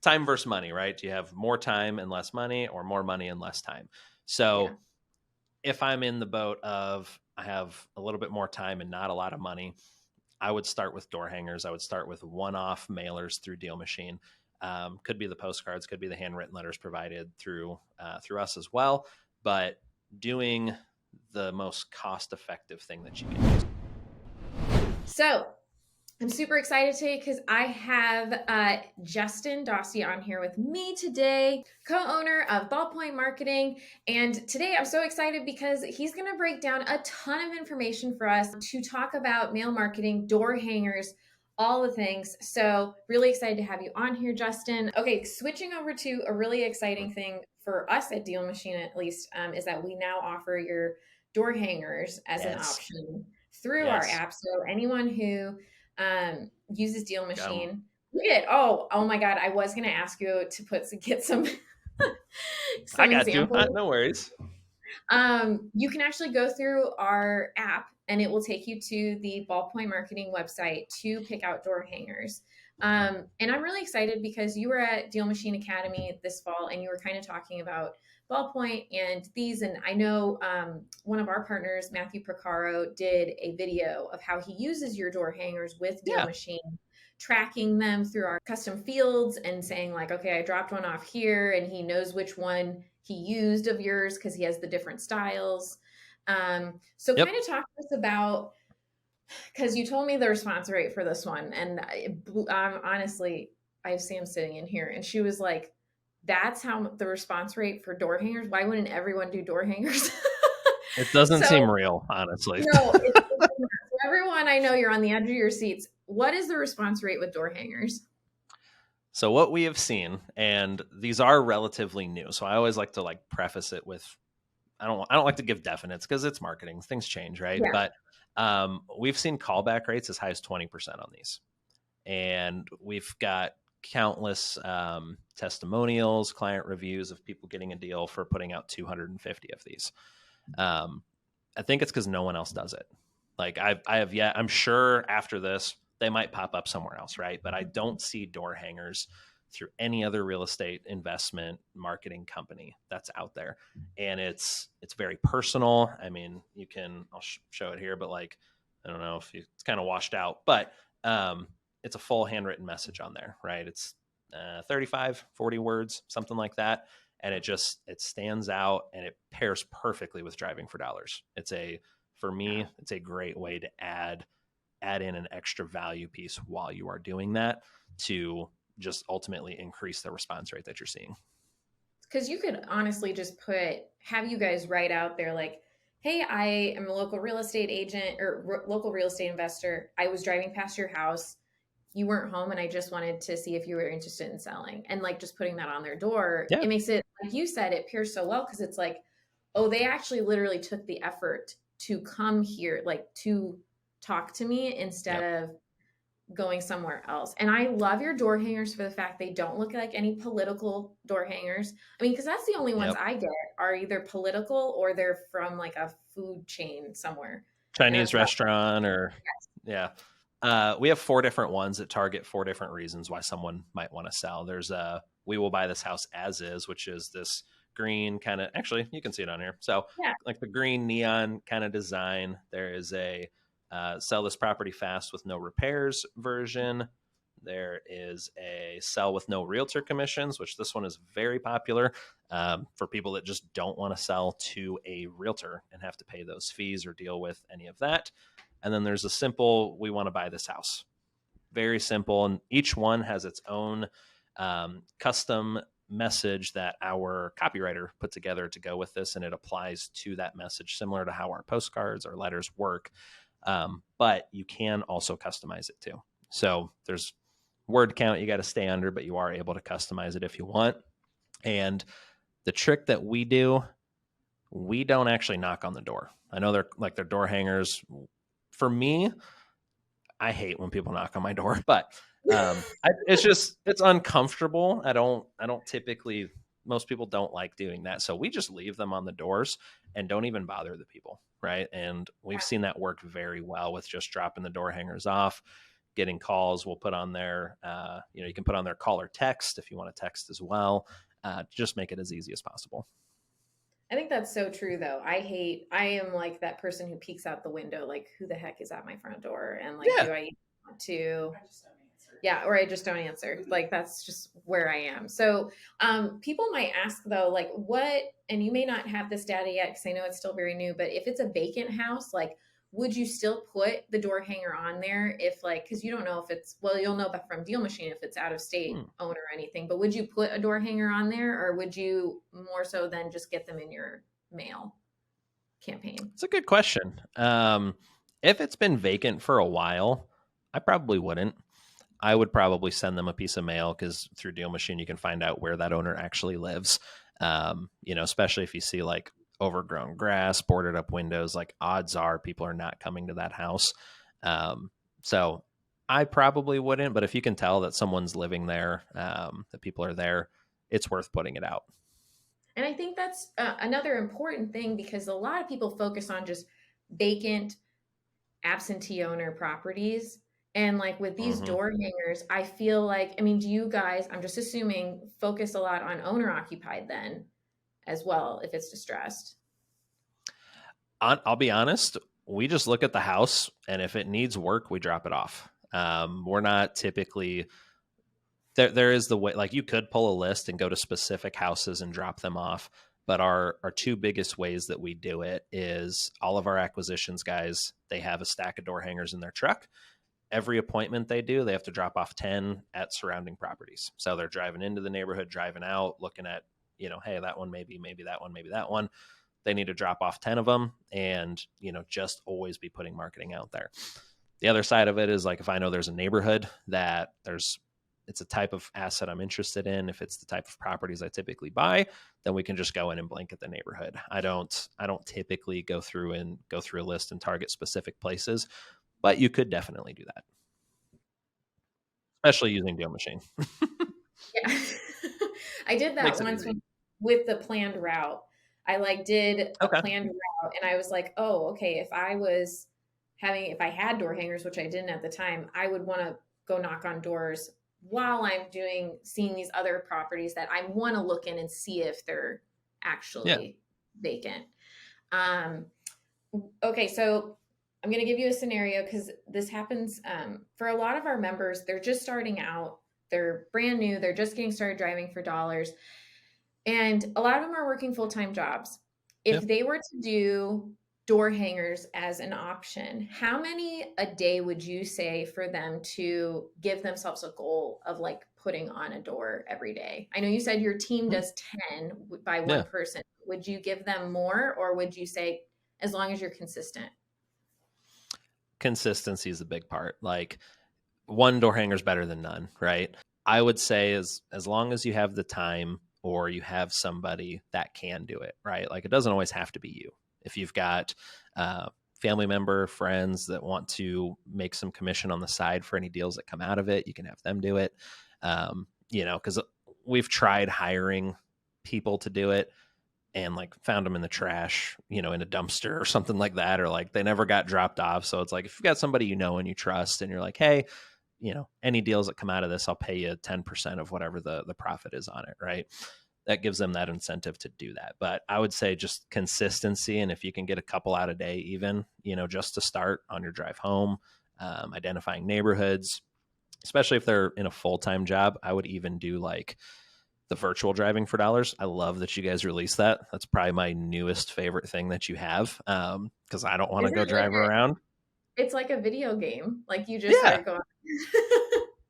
time versus money, right? Do you have more time and less money, or more money and less time? So if I'm in the boat of I have a little bit more time and not a lot of money, I would start with door hangers. I would start with one-off mailers through DealMachine. Could be the postcards, could be the handwritten letters provided through us as well. But doing the most cost-effective thing that you can use. So I'm super excited today because I have Justin Dossey on here with me today, co-owner of BallPoint Marketing. And today I'm so excited because he's going to break down a ton of information for us to talk about mail marketing, door hangers, all the things. So really excited to have you on here, Justin. Okay, switching over to a really exciting thing for us at DealMachine, at least, is that we now offer your door hangers as an option through our app. So anyone who uses DealMachine. Look at it. Oh my God. I was going to ask you to get some I got examples. you. No worries. You can actually go through our app and it will take you to the BallPoint Marketing website to pick out door hangers. And I'm really excited because you were at DealMachine Academy this fall and you were kind of talking about BallPoint and these. And I know one of our partners, Matthew Procaro, did a video of how he uses your door hangers with DealMachine, tracking them through our custom fields and saying like, okay, I dropped one off here, and he knows which one he used of yours because he has the different styles. Kind of talk to us about, because you told me the response rate for this one. And honestly, I have Sam sitting in here and she was like, that's how the response rate for door hangers. Why wouldn't everyone do door hangers? It doesn't seem real, honestly. No, everyone, I know you're on the edge of your seats. What is the response rate with door hangers? So what we have seen, and these are relatively new, so I always like to preface it with, I don't like to give definites because it's marketing, things change, right? Yeah. But we've seen callback rates as high as 20% on these, and we've got countless testimonials, client reviews of people getting a deal for putting out 250 of these. I think it's because no one else does it. I'm sure after this, they might pop up somewhere else, right? But I don't see door hangers through any other real estate investment marketing company that's out there. And it's very personal. I mean, I'll show it here, but I don't know if it's kind of washed out, but it's a full handwritten message on there, right? It's 35, 40 words, something like that. And it stands out and it pairs perfectly with driving for dollars. For me, it's a great way to add in an extra value piece while you are doing that to just ultimately increase the response rate that you're seeing. Because you could honestly just have you guys write out there like, hey, I am a local real estate agent or local real estate investor. I was driving past your house. You weren't home and I just wanted to see if you were interested in selling. And just putting that on their door, It makes it, like you said, it pairs so well because it's like, oh, they actually literally took the effort to come here, to talk to me instead of going somewhere else. And I love your door hangers for the fact they don't look like any political door hangers. I mean, because that's the only ones I get are either political or they're from a food chain somewhere. Chinese restaurant or, we have 4 different ones that target 4 different reasons why someone might want to sell. There's we will buy this house as is, which is this green kind of, actually you can see it on here. So the green neon kind of design. There is a sell this property fast with no repairs version. There is a sell with no realtor commissions, which this one is very popular for people that just don't want to sell to a realtor and have to pay those fees or deal with any of that. And then there's a simple, we want to buy this house. Very simple. And each one has its own custom message that our copywriter put together to go with this. And it applies to that message, similar to how our postcards or letters work. But you can also customize it too. So there's word count you got to stay under, but you are able to customize it if you want. And the trick that we do, we don't actually knock on the door. I know they're door hangers. For me, I hate when people knock on my door, but it's uncomfortable. I don't typically, most people don't like doing that. So we just leave them on the doors and don't even bother the people. Right. And we've seen that work very well with just dropping the door hangers off, getting calls. We'll put on there, you can put on their call or text if you want to text as well. Just make it as easy as possible. I think that's so true though. I am like that person who peeks out the window, like who the heck is at my front door? And like, do I want to, yeah, or I just don't answer. Like, that's just where I am. So people might ask though, like what, and you may not have this data yet, because I know it's still very new, but if it's a vacant house, like, would you still put the door hanger on there if like, because you don't know if it's, well, you'll know that from DealMachine if it's out of state owner or anything, but would you put a door hanger on there, or would you more so than just get them in your mail campaign? It's a good question. If it's been vacant for a while, I probably wouldn't. I would probably send them a piece of mail, because through DealMachine you can find out where that owner actually lives. Especially if you see like overgrown grass, boarded up windows, like odds are people are not coming to that house. So I probably wouldn't, but if you can tell that someone's living there, that people are there, it's worth putting it out. And I think that's another important thing, because a lot of people focus on just vacant absentee owner properties. And like with these door hangers, I feel like, I mean, do you guys, I'm just assuming, focus a lot on owner occupied then as well, if it's distressed? I'll be honest, we just look at the house, and if it needs work, we drop it off. We're not typically, there is the way, like you could pull a list and go to specific houses and drop them off. But our two biggest ways that we do it is all of our acquisitions guys, they have a stack of door hangers in their truck. Every appointment they do, they have to drop off 10 at surrounding properties. So they're driving into the neighborhood, driving out, looking at, hey, that one, maybe that one, maybe that one. They need to drop off 10 of them, and, just always be putting marketing out there. The other side of it is like, if I know there's a neighborhood that it's a type of asset I'm interested in, if it's the type of properties I typically buy, then we can just go in and blanket the neighborhood. I don't typically go through a list and target specific places, but you could definitely do that, especially using DealMachine. Yeah. I did that once with the planned route. I did a planned route, and I was like, oh, okay, if I had door hangers, which I didn't at the time, I would want to go knock on doors while I'm seeing these other properties that I want to look in and see if they're actually vacant. Okay, so I'm going to give you a scenario, because this happens for a lot of our members. They're just starting out. They're brand new. They're just getting started driving for dollars. And a lot of them are working full-time jobs. If they were to do door hangers as an option, how many a day would you say for them to give themselves a goal of like putting on a door every day? I know you said your team does 10 by one person. Would you give them more, or would you say as long as you're consistent? Consistency is a big part. Like, one door hanger is better than none, right? I would say as long as you have the time, or you have somebody that can do it, right? Like, it doesn't always have to be you. If you've got family member, friends that want to make some commission on the side for any deals that come out of it, you can have them do it. Because we've tried hiring people to do it and like found them in the trash, in a dumpster or something like that, or like they never got dropped off. So it's like, if you've got somebody and you trust, and you're like, hey, any deals that come out of this, I'll pay you 10% of whatever the profit is on it, right? That gives them that incentive to do that. But I would say just consistency. And if you can get a couple out a day, even, just to start on your drive home, identifying neighborhoods, especially if they're in a full-time job, I would even do like the virtual driving for dollars. I love that you guys released that. That's probably my newest favorite thing that you have. Cause I don't want to go drive around. It's like a video game. Like you just start going.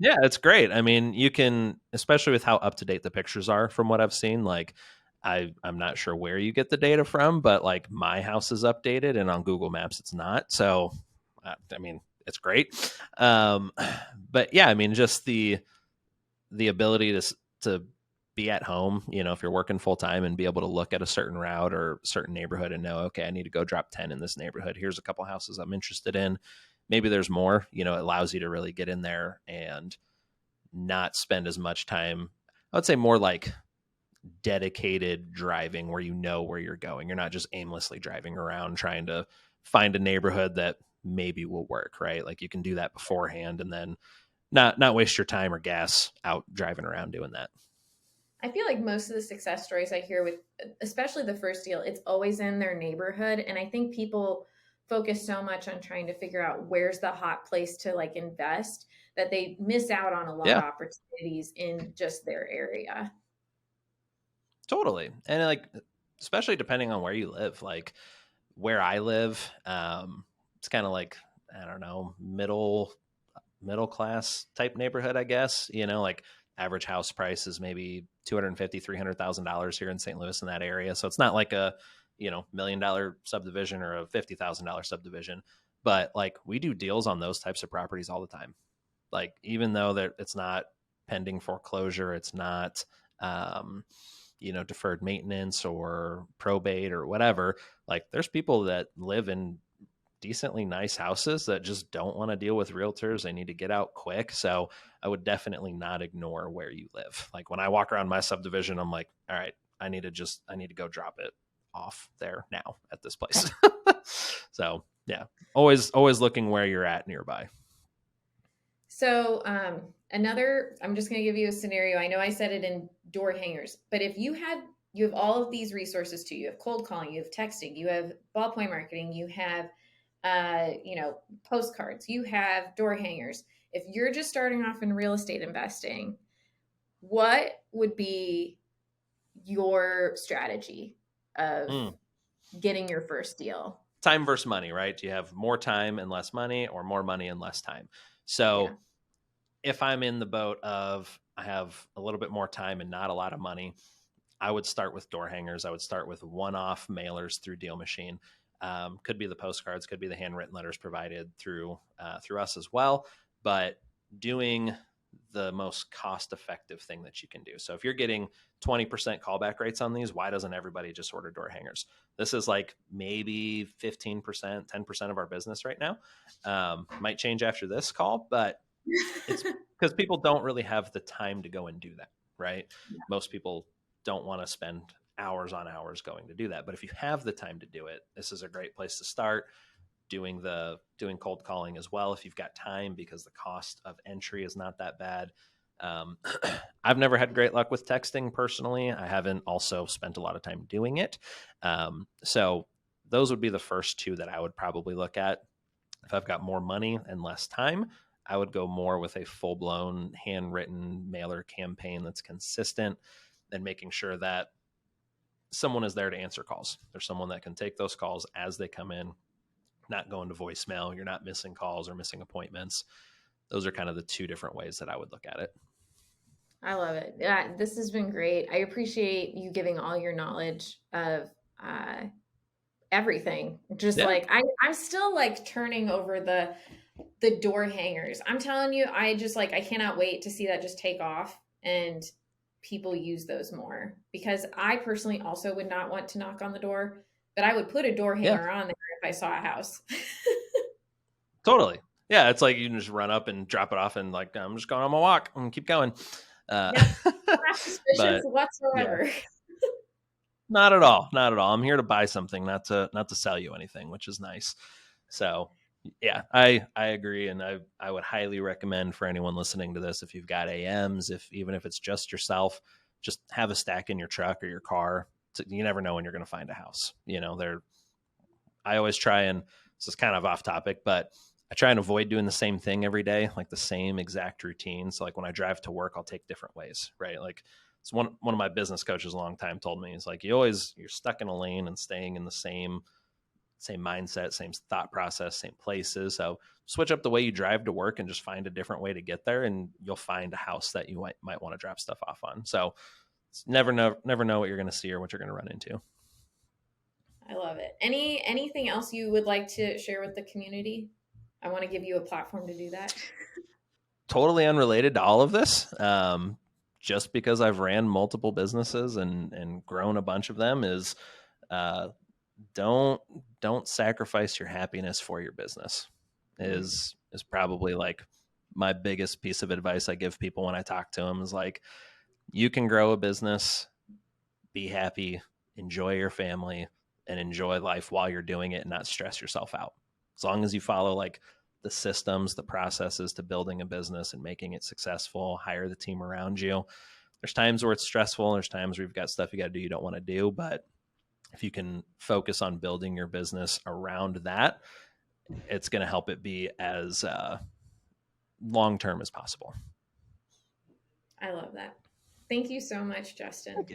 Yeah, it's great. I mean, you can, especially with how up to date the pictures are from what I've seen, like I'm not sure where you get the data from, but like my house is updated and on Google Maps, it's not. So, I mean, it's great. But yeah, I mean, just the ability to be at home, if you're working full time, and be able to look at a certain route or certain neighborhood and know, okay, I need to go drop 10 in this neighborhood. Here's a couple houses I'm interested in. Maybe there's more, it allows you to really get in there and not spend as much time. I would say more like dedicated driving, where where you're going. You're not just aimlessly driving around trying to find a neighborhood that maybe will work, right? Like you can do that beforehand and then not waste your time or gas out driving around doing that. I feel like most of the success stories I hear with, especially the first deal, it's always in their neighborhood. And I think people focus so much on trying to figure out where's the hot place to like invest that they miss out on a lot Yeah, of opportunities in just their area. totally. And like, especially depending on where you live, like where I live, it's kind of like, I don't know, middle class type neighborhood, I guess. Like average house price is maybe $250,000-$300,000 here in St. Louis in that area. So it's not like a $1 million subdivision or a $50,000 subdivision, but like we do deals on those types of properties all the time. Like even though that it's not pending foreclosure, it's not deferred maintenance or probate or whatever. Like there's people that live in decently nice houses that just don't want to deal with realtors. They need to get out quick. So I would definitely not ignore where you live. Like when I walk around my subdivision, I'm like, all right, I need to go drop it off there now at this place. So yeah, always looking where you're at nearby. So I'm just going to give you a scenario. I know I said it in door hangers, but if you have all of these resources too. You have cold calling, you have texting, you have BallPoint marketing, you have postcards, you have door hangers. If you're just starting off in real estate investing, what would be your strategy of getting your first deal? Time versus money, right? Do you have more time and less money or more money and less time? So Yeah. if I'm in the boat of I have a little bit more time and not a lot of money, I would start with door hangers. I would start with one-off mailers through DealMachine. Could be the postcards, could be the handwritten letters provided through us as well. But doing the most cost-effective thing that you can do. So if you're getting 20% callback rates on these, why doesn't everybody just order door hangers? This is like maybe 15%, 10% of our business right now. Might change after this call, but it's because people don't really have the time to go and do that, right? Yeah. Most people don't want to spend hours on hours going to do that. But if you have the time to do it, this is a great place to start doing cold calling as well if you've got time, because the cost of entry is not that bad. I've never had great luck with texting personally. I haven't also spent a lot of time doing it. So those would be the first two that I would probably look at. If I've got more money and less time, I would go more with a full-blown handwritten mailer campaign that's consistent and making sure that someone is there to answer calls. There's someone that can take those calls as they come in, not going to voicemail. You're not missing calls or missing appointments. Those are kind of the two different ways that I would look at it. I love it. Yeah, this has been great. I appreciate you giving all your knowledge of everything. Just like I'm still like turning over the door hangers. I'm telling you, I cannot wait to see that just take off and people use those more, because I personally also would not want to knock on the door, but I would put a door hanger on there if I saw a house. Totally. Yeah, it's like you can just run up and drop it off and like, I'm just going on my walk and keep going. Not suspicious whatsoever. Yeah. Not at all. Not at all. I'm here to buy something, not to sell you anything, which is nice. So yeah, I agree. And I would highly recommend for anyone listening to this, if you've got AMs, even if it's just yourself, just have a stack in your truck or your car. You never know when you're going to find a house. I always try, and this is kind of off topic, but I try and avoid doing the same thing every day, like the same exact routine. So like when I drive to work, I'll take different ways, right? Like it's one of my business coaches a long time told me, it's like, you're stuck in a lane and staying in the same mindset, same thought process, same places. So switch up the way you drive to work and just find a different way to get there, and you'll find a house that you might want to drop stuff off on. So never know what you're going to see or what you're going to run into. I love it. Anything else you would like to share with the community? I want to give you a platform to do that. Totally unrelated to all of this. Just because I've ran multiple businesses and grown a bunch of them, is don't sacrifice your happiness for your business is probably like my biggest piece of advice I give people when I talk to them, is like, you can grow a business, be happy, enjoy your family, and enjoy life while you're doing it and not stress yourself out. As long as you follow like the systems, the processes to building a business and making it successful, hire the team around you. There's times where it's stressful. There's times where you've got stuff you got to do you don't want to do. But if you can focus on building your business around that, it's going to help it be as long-term as possible. I love that. Thank you so much, Justin. Thank you.